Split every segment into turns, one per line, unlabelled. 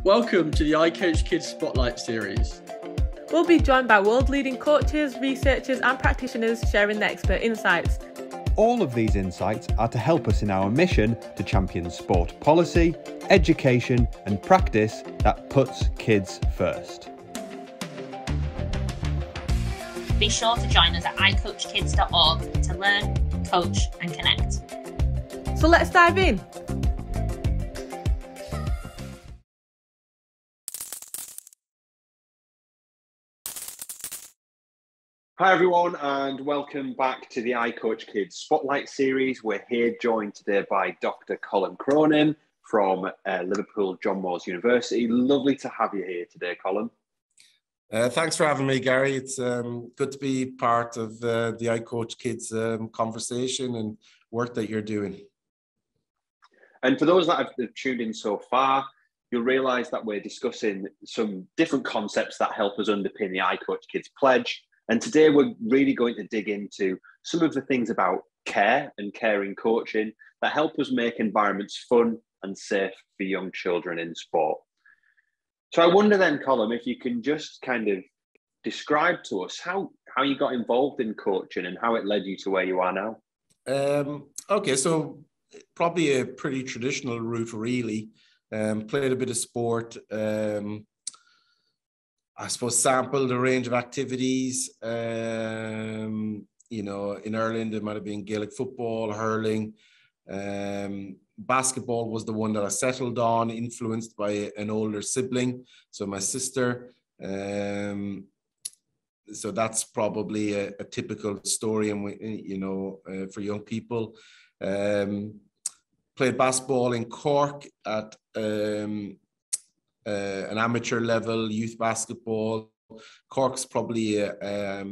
Welcome to the ICOACHKIDS Spotlight series.
We'll be joined by world-leading coaches, researchers and practitioners sharing their expert insights.
All of these insights are to help us in our mission to champion sport policy, education and practice that puts kids first.
Be sure to join us at ICOACHKIDS.org to learn, coach and connect.
So let's dive in.
Hi everyone and welcome back to the ICOACHKIDS Spotlight series. We're here joined today by Dr. Colum Cronin from Liverpool John Moores University. Lovely to have you here today, Colum.
Thanks for having me, Gary. It's good to be part of the ICOACHKIDS conversation and work that you're doing.
And for those that have tuned in so far, you'll realise that we're discussing some different concepts that help us underpin the ICOACHKIDS pledge. And today we're really going to dig into some of the things about care and caring coaching that help us make environments fun and safe for young children in sport. So I wonder then, Colum, if you can just kind of describe to us how you got involved in coaching and how it led you to where you are now.
Okay, so probably a pretty traditional route, really. Played a bit of sport. I suppose sampled a range of activities. In Ireland, it might have been Gaelic football, hurling. Basketball was the one that I settled on, influenced by an older sibling, so my sister. So that's probably a typical story, and for young people. Played basketball in Cork at an amateur level, youth basketball. Cork's probably a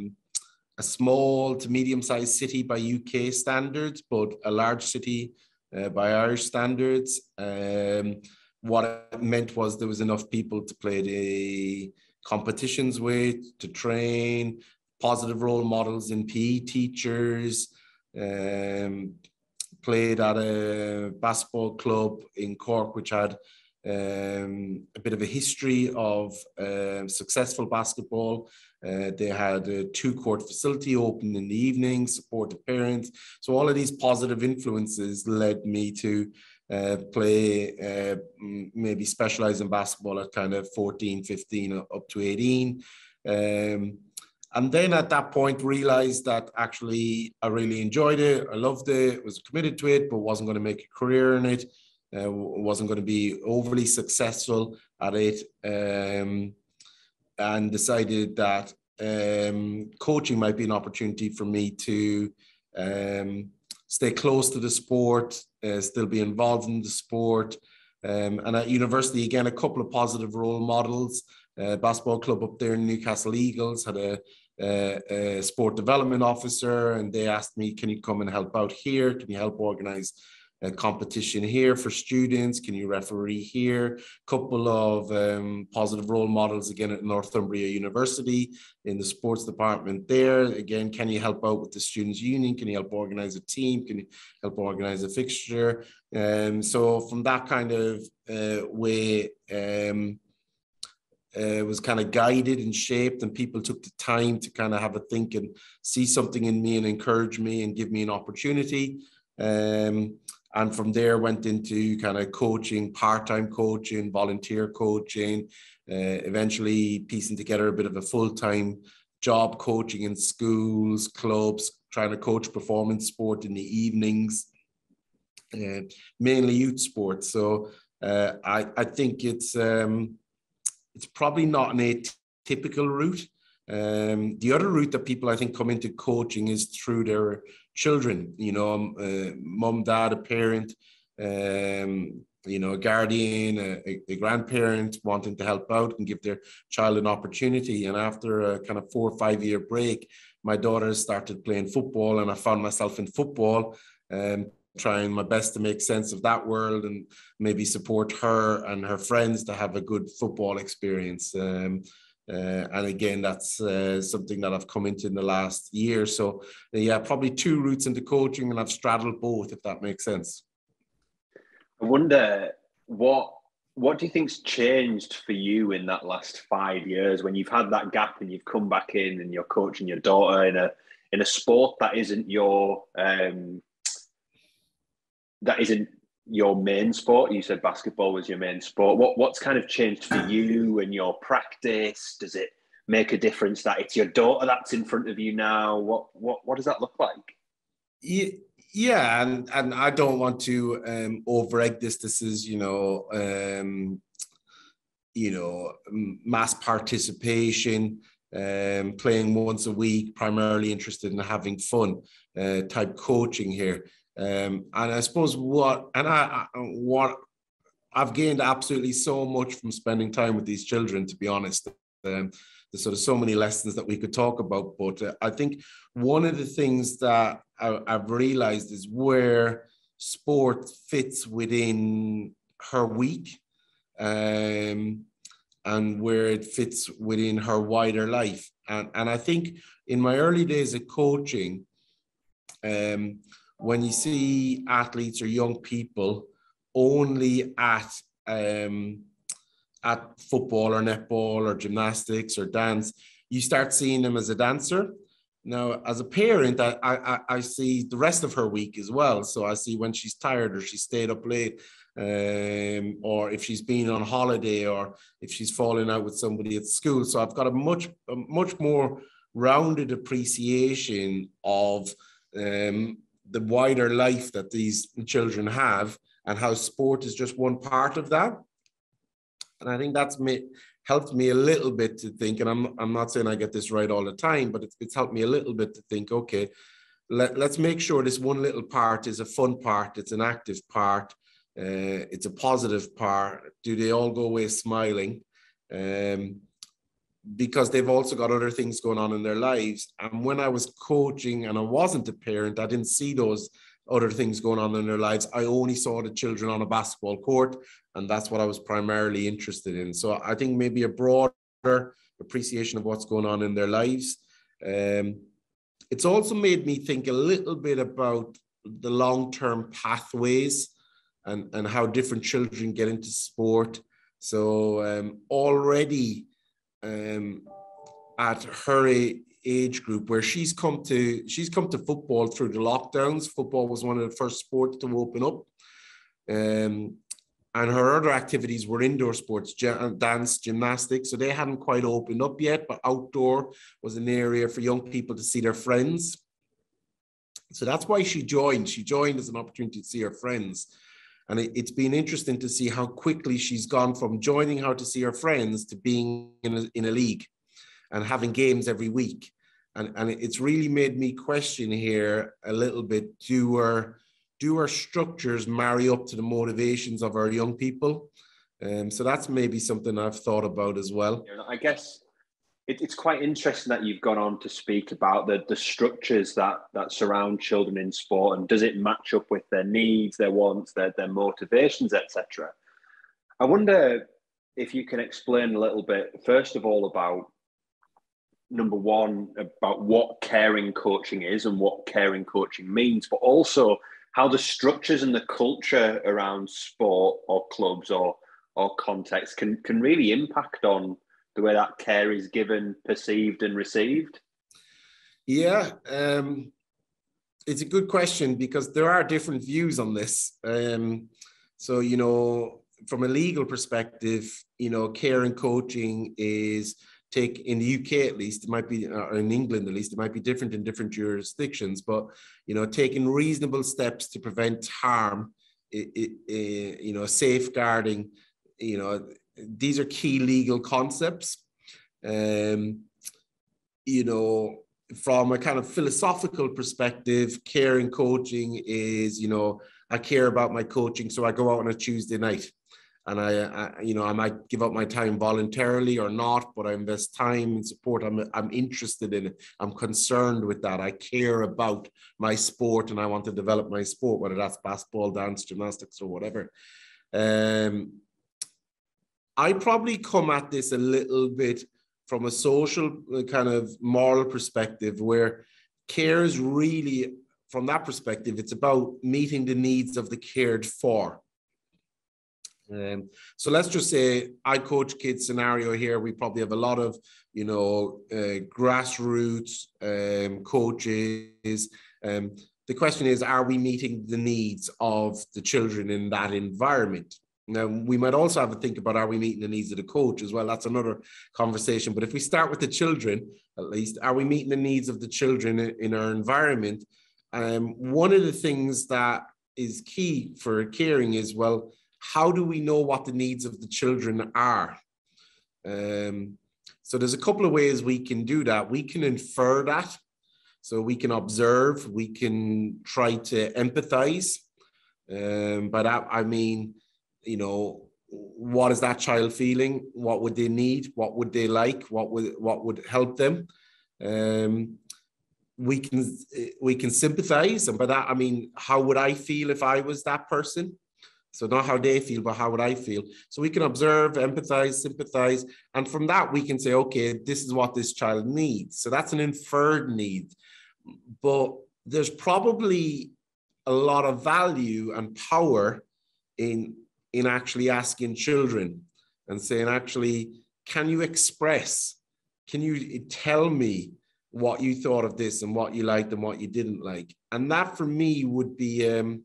small to medium-sized city by UK standards, but a large city by Irish standards. What it meant was there was enough people to play the competitions with, to train, positive role models in PE teachers. Played at a basketball club in Cork, which had a bit of a history of successful basketball. They had a 2-court facility open in the evening, supported parents. So all of these positive influences led me to play, maybe specialize in basketball at kind of 14, 15, up to 18. And then at that point realized that actually I really enjoyed it. I loved it, was committed to it, but wasn't going to make a career in it. Wasn't going to be overly successful at it, and decided that coaching might be an opportunity for me to stay close to the sport, still be involved in the sport. And at university, again, a couple of positive role models. Basketball club up there in Newcastle Eagles had a sport development officer, and they asked me, can you come and help out here? Can you help organize a competition here for students? Can you referee here? Couple of positive role models again at Northumbria University in the sports department there. Again, can you help out with the students' union? Can you help organize a team? Can you help organize a fixture? So from that kind of way, was kind of guided and shaped, and people took the time to kind of have a think and see something in me and encourage me and give me an opportunity. And from there went into kind of coaching, part-time coaching, volunteer coaching, eventually piecing together a bit of a full-time job coaching in schools, clubs, trying to coach performance sport in the evenings, mainly youth sports. So I think it's probably not an atypical route. The other route that people I think come into coaching is through their children, mum, dad, a parent, a guardian, a grandparent wanting to help out and give their child an opportunity. And after a kind of 4 or 5 year break, my daughter started playing football, and I found myself in football, trying my best to make sense of that world and maybe support her and her friends to have a good football experience. And again, that's something that I've come into in the last year. So yeah, probably 2 routes into coaching, and I've straddled both, if that makes sense.
I wonder what What do you think's changed for you in that last 5 years when you've had that gap and you've come back in and you're coaching your daughter in a sport that isn't your main sport? You said basketball was your main sport. What's kind of changed for you and your practice? Does it make a difference that it's your daughter that's in front of you now? What does that look like?
Yeah, and I don't want to over-egg this. This is, mass participation, playing once a week, primarily interested in having fun type coaching here. And I suppose what I've gained absolutely so much from spending time with these children, to be honest. There's sort of so many lessons that we could talk about, but I think one of the things that I've realized is where sport fits within her week, and where it fits within her wider life. And I think in my early days of coaching, when you see athletes or young people only at football or netball or gymnastics or dance, you start seeing them as a dancer. Now, as a parent, I see the rest of her week as well. So I see when she's tired or she stayed up late, or if she's been on holiday, or if she's fallen out with somebody at school. So I've got a much more rounded appreciation of the wider life that these children have, and how sport is just one part of that. And I think that's helped me a little bit to think, and I'm not saying I get this right all the time, but it's helped me a little bit to think, okay, let's make sure this one little part is a fun part, it's an active part, it's a positive part. Do they all go away smiling? Because they've also got other things going on in their lives. And when I was coaching and I wasn't a parent, I didn't see those other things going on in their lives. I only saw the children on a basketball court, and that's what I was primarily interested in. So I think maybe a broader appreciation of what's going on in their lives. It's also made me think a little bit about the long-term pathways and how different children get into sport. So already at her age group, where she's come to football through the lockdowns. Football was one of the first sports to open up, and her other activities were indoor sports, dance, gymnastics. So they hadn't quite opened up yet, but outdoor was an area for young people to see their friends. So that's why she joined. She joined as an opportunity to see her friends. And it's been interesting to see how quickly she's gone from joining how to see her friends to being in a league and having games every week. And it's really made me question here a little bit, do our structures marry up to the motivations of our young people? So that's maybe something I've thought about as well.
I guess it's quite interesting that you've gone on to speak about the structures that surround children in sport, and does it match up with their needs, their wants, their motivations, etc. I wonder if you can explain a little bit, first of all, about number one, about what caring coaching is and what caring coaching means, but also how the structures and the culture around sport or clubs or context can really impact on the way that care is given, perceived and received.
Yeah, it's a good question, because there are different views on this. So, from a legal perspective, care and coaching is in the UK at least, it might be, or in England at least, it might be different in different jurisdictions, but, taking reasonable steps to prevent harm, safeguarding, these are key legal concepts. From a kind of philosophical perspective, care and coaching is, I care about my coaching, so I go out on a Tuesday night. And I might give up my time voluntarily or not, but I invest time and support. I'm interested in it. I'm concerned with that. I care about my sport and I want to develop my sport, whether that's basketball, dance, gymnastics, or whatever. I probably come at this a little bit from a social kind of moral perspective, where care is really, from that perspective, it's about meeting the needs of the cared for. So let's just say I coach kids scenario here. We probably have a lot of, grassroots coaches. The question is, are we meeting the needs of the children in that environment? Now, we might also have to think about, are we meeting the needs of the coach as well? That's another conversation. But if we start with the children, at least, are we meeting the needs of the children in our environment? One of the things that is key for caring is, well, how do we know what the needs of the children are? So there's a couple of ways we can do that. We can infer that. So we can observe, we can try to empathize. By that, I mean, what is that child feeling? What would they need? What would they like? What would help them? We can sympathize. And by that, I mean, how would I feel if I was that person? So not how they feel, but how would I feel? So we can observe, empathize, sympathize. And from that, we can say, okay, this is what this child needs. So that's an inferred need. But there's probably a lot of value and power in actually asking children and saying, actually, can you tell me what you thought of this and what you liked and what you didn't like? And that for me would be a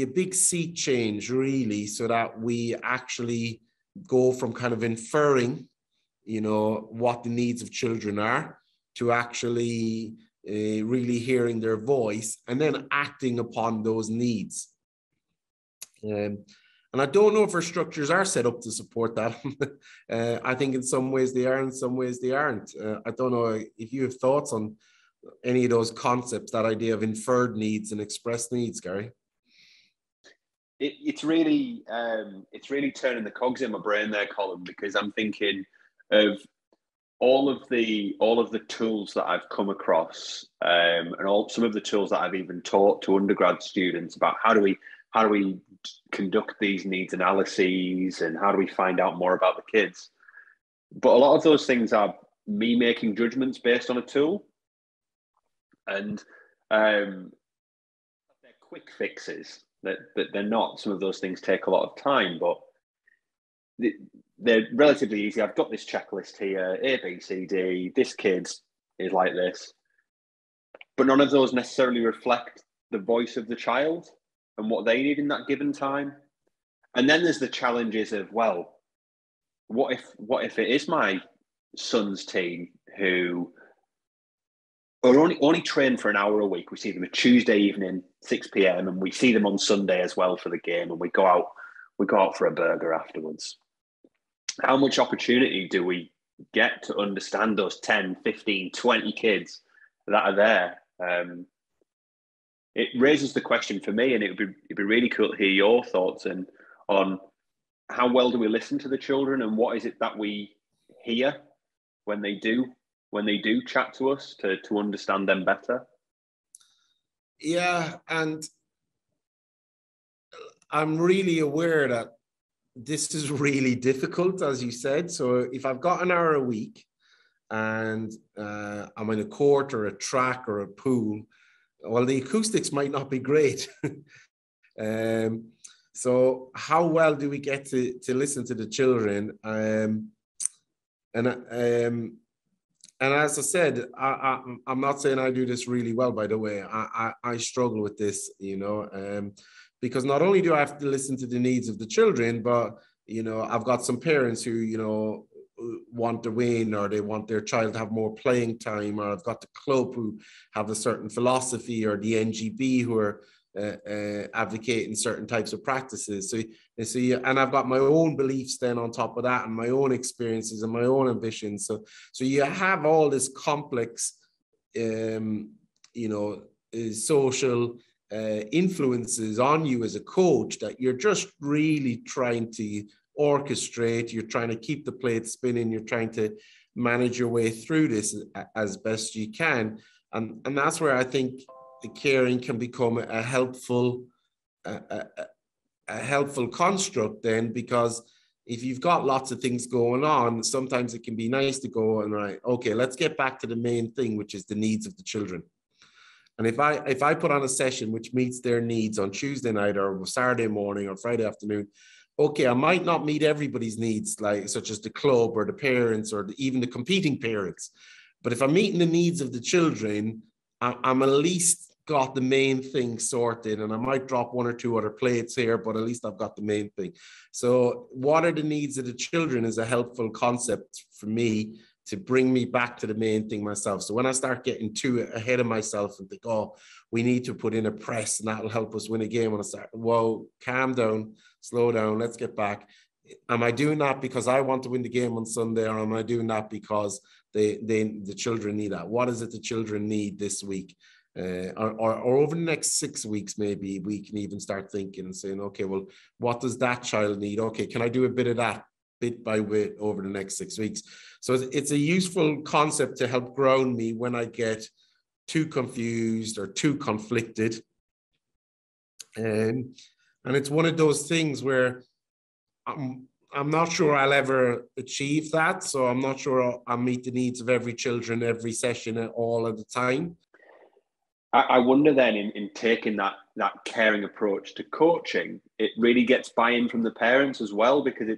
big sea change, really, so that we actually go from kind of inferring, what the needs of children are, to actually really hearing their voice and then acting upon those needs. And I don't know if our structures are set up to support that. I think in some ways they are, in some ways they aren't. I don't know if you have thoughts on any of those concepts, that idea of inferred needs and expressed needs, Gary.
It's really turning the cogs in my brain there, Colin, because I'm thinking of all of the tools that I've come across, and some of the tools that I've even taught to undergrad students about how do we conduct these needs analyses and how do we find out more about the kids. But a lot of those things are me making judgments based on a tool, and they're quick fixes. That they're not. Some of those things take a lot of time, but they're relatively easy. I've got this checklist here, A, B, C, D. This kid is like this. But none of those necessarily reflect the voice of the child and what they need in that given time. And then there's the challenges of, well, what if it is my son's team who are only trained for an hour a week? We see them a Tuesday evening, 6 p.m, and we see them on Sunday as well for the game, and we go out for a burger afterwards. How much opportunity do we get to understand those 10, 15, 20 kids that are there? It raises the question for me, and it'd be really cool to hear your thoughts on how well do we listen to the children, and what is it that we hear when they do chat to us to understand them better.
Yeah, and I'm really aware that this is really difficult, as you said. So if I've got an hour a week and I'm in a court or a track or a pool, well, the acoustics might not be great. So how well do we get to listen to the children? And as I said, I'm not saying I do this really well, by the way. I struggle with this, because not only do I have to listen to the needs of the children, but, I've got some parents who, want to win, or they want their child to have more playing time, or I've got the club who have a certain philosophy, or the NGB who are advocating certain types of practices. So and I've got my own beliefs then on top of that, and my own experiences and my own ambitions. So you have all this complex, social influences on you as a coach that you're just really trying to orchestrate. You're trying to keep the plate spinning. You're trying to manage your way through this as best you can. And that's where I think the caring can become a helpful construct then, because if you've got lots of things going on, sometimes it can be nice to go and, right, okay, let's get back to the main thing, which is the needs of the children. And if I put on a session which meets their needs on Tuesday night or Saturday morning or Friday afternoon, okay, I might not meet everybody's needs, like such as the club or the parents or even the competing parents. But if I'm meeting the needs of the children, I'm at least got the main thing sorted, and I might drop one or two other plates here, but at least I've got the main thing. So what are the needs of the children is a helpful concept for me to bring me back to the main thing myself. So when I start getting too ahead of myself and think, oh, we need to put in a press and that'll help us win a game, when I start, whoa, calm down, slow down, let's get back. Am I doing that because I want to win the game on Sunday, or am I doing that because the children need that? What is it the children need this week? Or over the next 6 weeks, maybe we can even start thinking and saying, okay, well, what does that child need? Okay, can I do a bit of that bit by bit over the next 6 weeks? So it's a useful concept to help ground me when I get too confused or too conflicted. And it's one of those things where I'm not sure I'll ever achieve that. So I'm not sure I'll meet the needs of every children, every session all of the time.
I wonder then in taking that caring approach to coaching, it really gets buy-in from the parents as well, because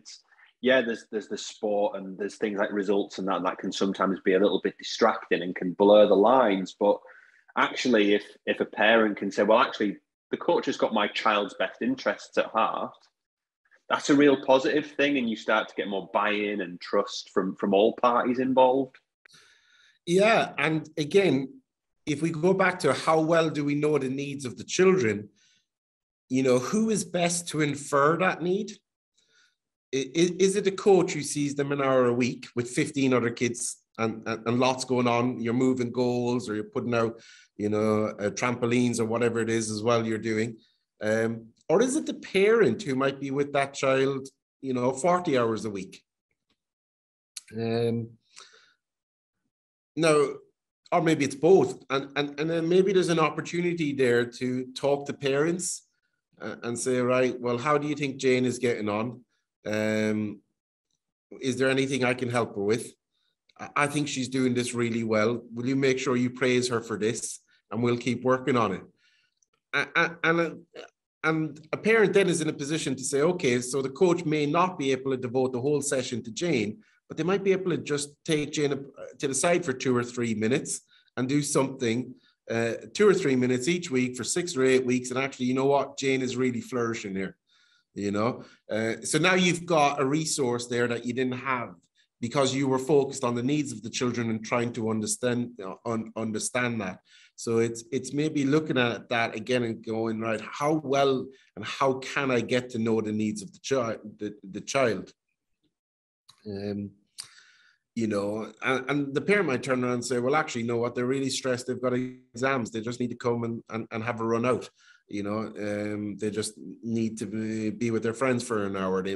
there's the sport and there's things like results and that can sometimes be a little bit distracting and can blur the lines. But actually, if a parent can say, well, actually, the coach has got my child's best interests at heart, that's a real positive thing, and you start to get more buy-in and trust from all parties involved.
Yeah, and again, if we go back to how well do we know the needs of the children, who is best to infer that need? Is it a coach who sees them an hour a week with 15 other kids and lots going on? You're moving goals, or you're putting out, trampolines or whatever it is as well you're doing. Or is it the parent who might be with that child, 40 hours a week? Now, or maybe it's both. And then maybe there's an opportunity there to talk to parents and say, right, well, how do you think Jane is getting on? Is there anything I can help her with? I think she's doing this really well. Will you make sure you praise her for this? And we'll keep working on it. And a parent then is in a position to say, okay, so the coach may not be able to devote the whole session to Jane, but they might be able to just take Jane to the side for 2 or 3 minutes and do something 2 or 3 minutes each week for 6 or 8 weeks. And actually, you know what? Jane is really flourishing here, So now you've got a resource there that you didn't have because you were focused on the needs of the children and trying to understand that. So it's maybe looking at that again and going, right, how well and how can I get to know the needs of the child? And the parent might turn around and say, well, actually, you know what? They're really stressed. They've got exams. They just need to come and have a run out. They just need to be with their friends for an hour.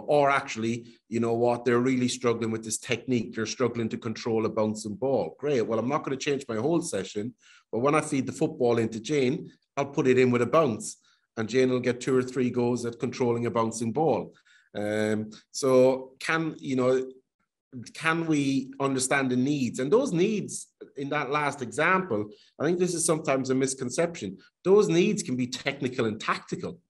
Or actually, you know what? They're really struggling with this technique. They're struggling to control a bouncing ball. Great. Well, I'm not going to change my whole session, but when I feed the football into Jane, I'll put it in with a bounce, and Jane will get 2 or 3 goes at controlling a bouncing ball. So can we understand the needs? And those needs in that last example, I think this is sometimes a misconception. Those needs can be technical and tactical,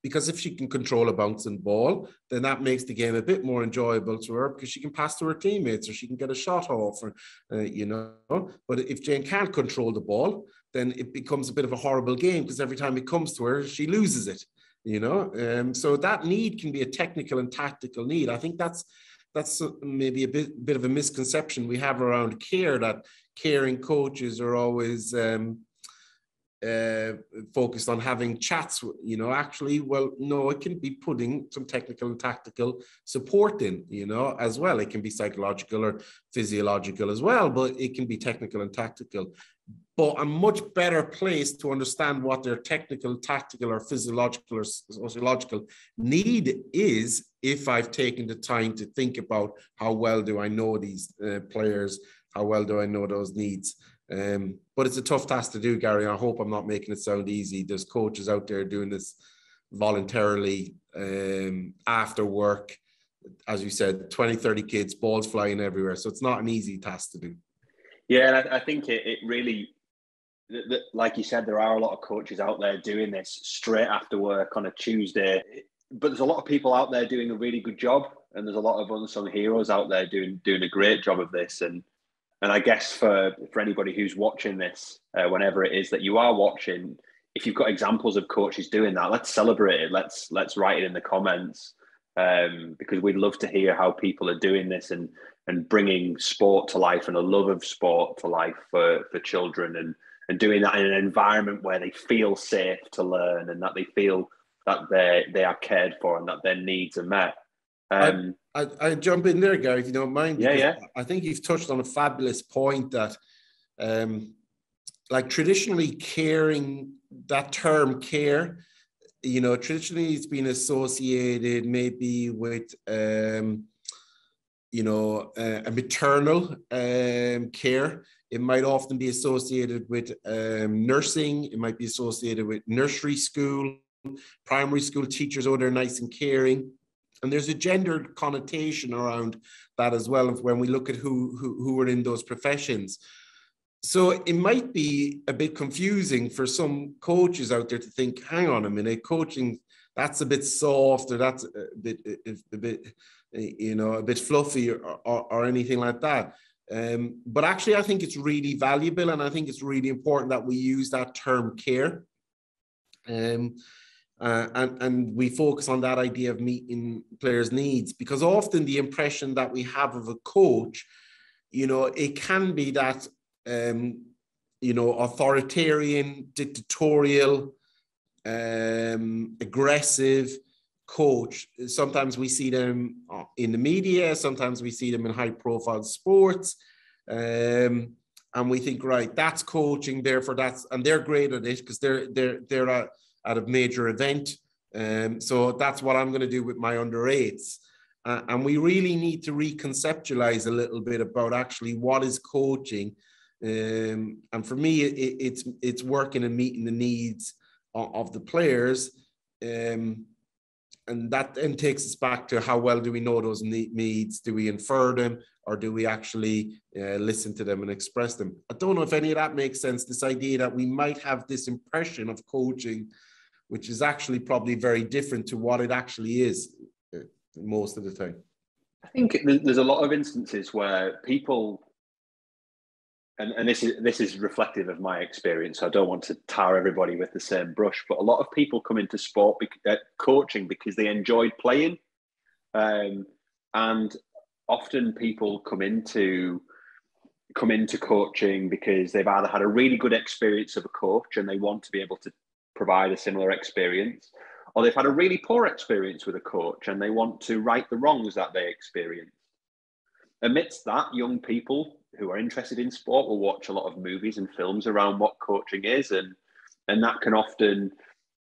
because if she can control a bouncing ball, then that makes the game a bit more enjoyable to her because she can pass to her teammates or she can get a shot off, But if Jane can't control the ball, then it becomes a bit of a horrible game because every time it comes to her, she loses it. So that need can be a technical and tactical need. I think that's maybe a bit of a misconception we have around care, that caring coaches are always focused on having chats. Actually, well, no, it can be putting some technical and tactical support in, as well. It can be psychological or physiological as well, but it can be technical and tactical. But a much better place to understand what their technical, tactical, or physiological or sociological need is if I've taken the time to think about how well do I know these players, how well do I know those needs. But it's a tough task to do, Gary. I hope I'm not making it sound easy. There's coaches out there doing this voluntarily after work. As you said, 20, 30 kids, balls flying everywhere. So it's not an easy task to do.
Yeah, and I think it really, like you said, there are a lot of coaches out there doing this straight after work on a Tuesday. But there's a lot of people out there doing a really good job, and there's a lot of unsung heroes out there doing a great job of this. And I guess for anybody who's watching this, whenever it is that you are watching, if you've got examples of coaches doing that, let's celebrate it. Let's write it in the comments, because we'd love to hear how people are doing this and bringing sport to life and a love of sport to life for children, and doing that in an environment where they feel safe to learn and that they feel that they are cared for and that their needs are met.
I jump in there, Gary, if you don't mind.
Yeah.
I think you've touched on a fabulous point that, like traditionally caring, that term care, traditionally it's been associated maybe with, a maternal care. It might often be associated with nursing. It might be associated with nursery school, primary school teachers. Oh, they're nice and caring. And there's a gendered connotation around that as well when we look at who are in those professions. So it might be a bit confusing for some coaches out there to think, hang on a minute, coaching, that's a bit soft, or that's a bit fluffy or anything like that. But actually, I think it's really valuable, and I think it's really important that we use that term care. And we focus on that idea of meeting players' needs, because often the impression that we have of a coach, it can be that, authoritarian, dictatorial, aggressive coach. Sometimes we see them in the media, sometimes we see them in high-profile sports, and we think, right, that's coaching, therefore and they're great at it because they're at a major event. So that's what I'm going to do with my under-8s. And we really need to reconceptualize a little bit about actually what is coaching. And for me, it's working and meeting the needs of the players. And that then takes us back to how well do we know those needs? Do we infer them, or do we actually listen to them and express them? I don't know if any of that makes sense, this idea that we might have this impression of coaching, which is actually probably very different to what it actually is most of the time.
I think there's a lot of instances where people, and this is reflective of my experience, so I don't want to tar everybody with the same brush, but a lot of people come into sport coaching because they enjoyed playing. And often people come into coaching because they've either had a really good experience of a coach and they want to be able to provide a similar experience, or they've had a really poor experience with a coach and they want to right the wrongs that they experienced. Amidst that, young people who are interested in sport will watch a lot of movies and films around what coaching is, and that can often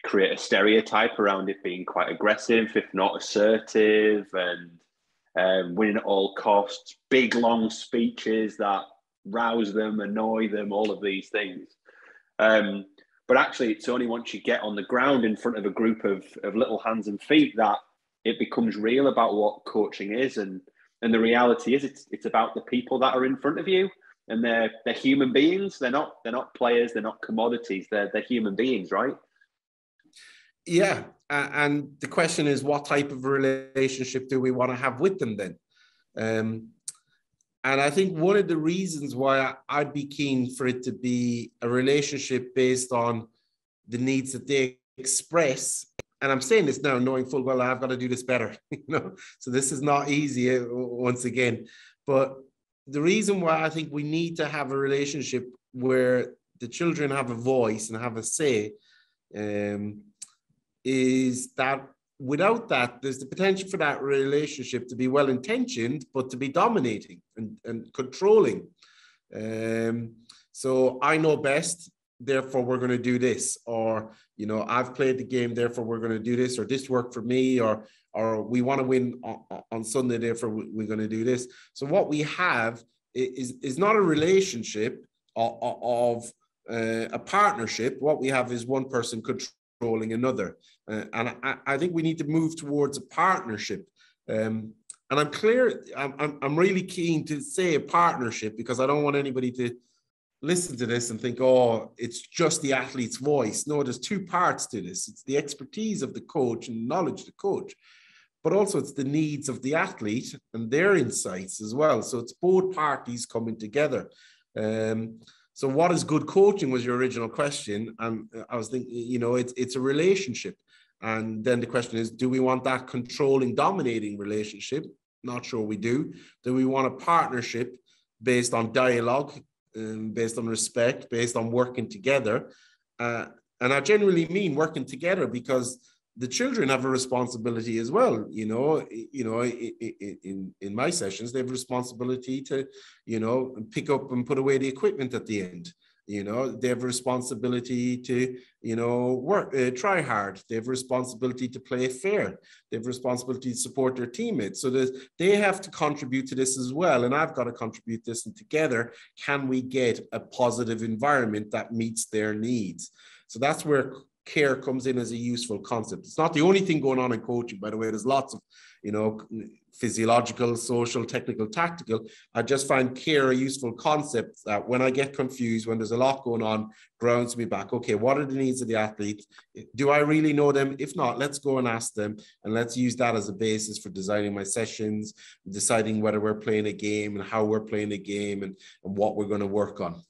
create a stereotype around it being quite aggressive, if not assertive, and winning at all costs, big long speeches that rouse them, annoy them, all of these things. But actually, it's only once you get on the ground in front of a group of little hands and feet that it becomes real about what coaching is. And the reality is it's about the people that are in front of you, and they're human beings. They're not players. They're not commodities. They're human beings, right?
Yeah. And the question is, what type of relationship do we want to have with them then? And I think one of the reasons why I'd be keen for it to be a relationship based on the needs that they express, and I'm saying this now knowing full well I've got to do this better, so this is not easy once again, but the reason why I think we need to have a relationship where the children have a voice and have a say is that without that, there's the potential for that relationship to be well-intentioned, but to be dominating and controlling. So I know best, therefore we're going to do this, or, I've played the game, therefore we're going to do this, or this worked for me, or we want to win on Sunday, therefore we're going to do this. So what we have is not a relationship of a partnership. What we have is one person controlling another. And I think we need to move towards a partnership. and I'm clear, I'm really keen to say a partnership, because I don't want anybody to listen to this and think, oh, it's just the athlete's voice. No, there's two parts to this. It's the expertise of the coach and knowledge of the coach, but also it's the needs of the athlete and their insights as well. So it's both parties coming together. So what is good coaching was your original question. And I was thinking, you know, it's a relationship. And then the question is, do we want that controlling, dominating relationship? Not sure we do. Do we want a partnership based on dialogue, based on respect, based on working together? And I generally mean working together, because the children have a responsibility as well. In my sessions, they have a responsibility to, pick up and put away the equipment at the end. They have a responsibility to, work, try hard. They have a responsibility to play fair. They have a responsibility to support their teammates. So that they have to contribute to this as well. And I've got to contribute this. And together, can we get a positive environment that meets their needs? So that's where care comes in as a useful concept. It's not the only thing going on in coaching, by the way. There's lots of, physiological, social, technical, tactical. I just find care a useful concept that when I get confused, when there's a lot going on, grounds me back. Okay, what are the needs of the athlete? Do I really know them? If not, let's go and ask them, and let's use that as a basis for designing my sessions, deciding whether we're playing a game and how we're playing a game, and what we're going to work on.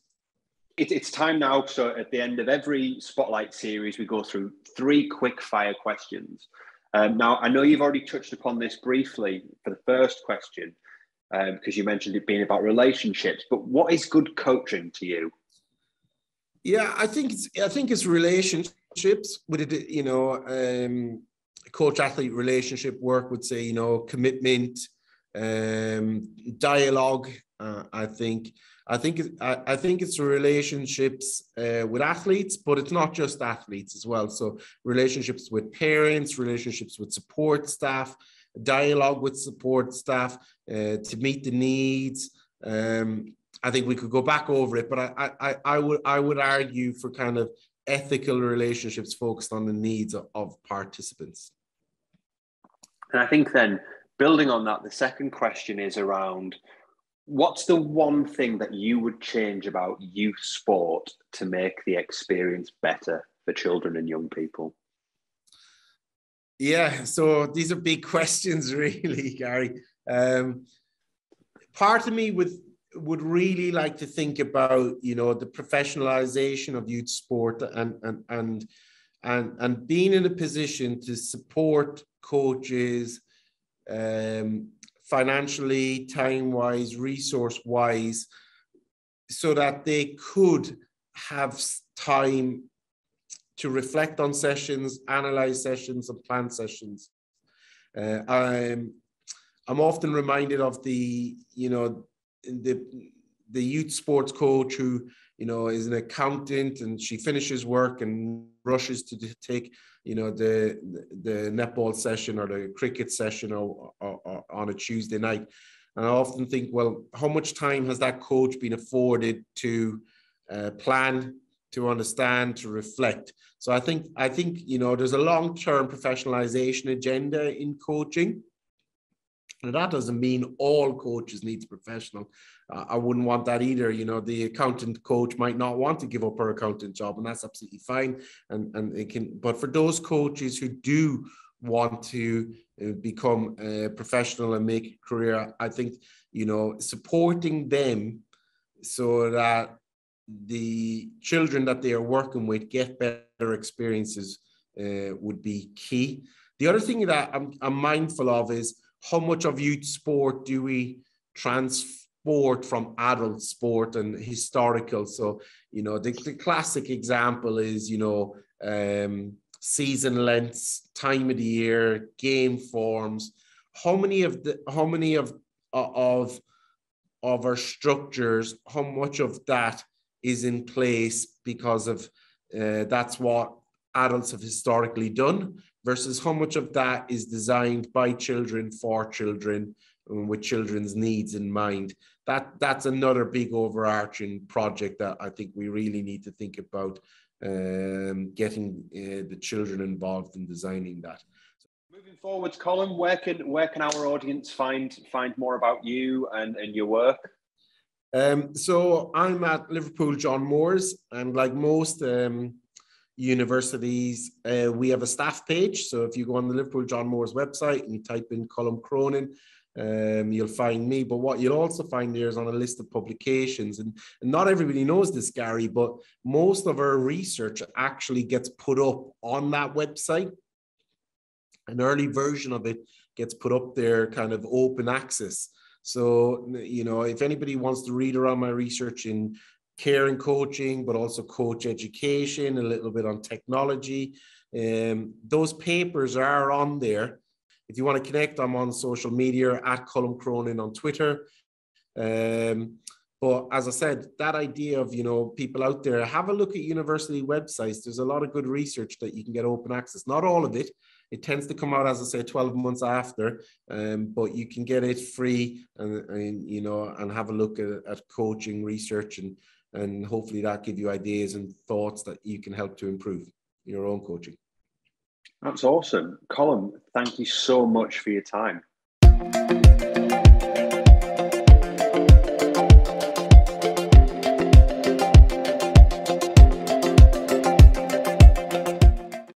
It's time now. So at the end of every Spotlight series, we go through 3 quick fire questions. Now, I know you've already touched upon this briefly for the first question, because you mentioned it being about relationships, but what is good coaching to you?
Yeah, I think it's relationships with it, coach-athlete relationship work would say, commitment, dialogue. I think it's relationships with athletes, but it's not just athletes as well. So relationships with parents, relationships with support staff, dialogue with support staff to meet the needs. I think we could go back over it, but I would argue for kind of ethical relationships focused on the needs of participants.
And I think then, building on that, the second question is around, what's the one thing that you would change about youth sport to make the experience better for children and young people?
Yeah, so these are big questions, really, Gary. Part of me would really like to think about, the professionalization of youth sport and being in a position to support coaches, financially, time-wise, resource-wise, so that they could have time to reflect on sessions, analyze sessions, and plan sessions. I'm often reminded of the youth sports coach who, is an accountant, and she finishes work and rushes to take, the netball session or the cricket session or on a Tuesday night. And I often think, well, how much time has that coach been afforded to plan, to understand, to reflect? So I think there's a long-term professionalization agenda in coaching. And that doesn't mean all coaches need to be professional. I wouldn't want that either. The accountant coach might not want to give up her accountant job, and that's absolutely fine. And it can, but for those coaches who do want to become a professional and make a career, I think, supporting them so that the children that they are working with get better experiences would be key. The other thing that I'm mindful of is, how much of youth sport do we transport from adult sport and historical? So, the classic example is, season lengths, time of the year, game forms. How many of our structures, how much of that is in place because of that's what adults have historically done, versus how much of that is designed by children for children with children's needs in mind? That's another big overarching project that I think we really need to think about, getting the children involved in designing that.
Moving forwards, Colin, where can our audience find more about you and your work?
So I'm at Liverpool John Moores, and like most universities, we have a staff page. So if you go on the Liverpool John Moores website and you type in Colum Cronin, you'll find me. But what you'll also find there is on a list of publications. And not everybody knows this, Gary, but most of our research actually gets put up on that website. An early version of it gets put up there, kind of open access. So, you know, if anybody wants to read around my research in care and coaching, but also coach education, a little bit on technology, those papers are on there. If you want to connect, I'm on social media at Colum Cronin on Twitter. But as I said, that idea of, you know, people out there, have a look at university websites. There's a lot of good research that you can get open access. Not all of it. It tends to come out, as I say, 12 months after, but you can get it free and you know, and have a look at coaching research, and hopefully that give you ideas and thoughts that you can help to improve your own coaching.
That's awesome. Colum, thank you so much for your time.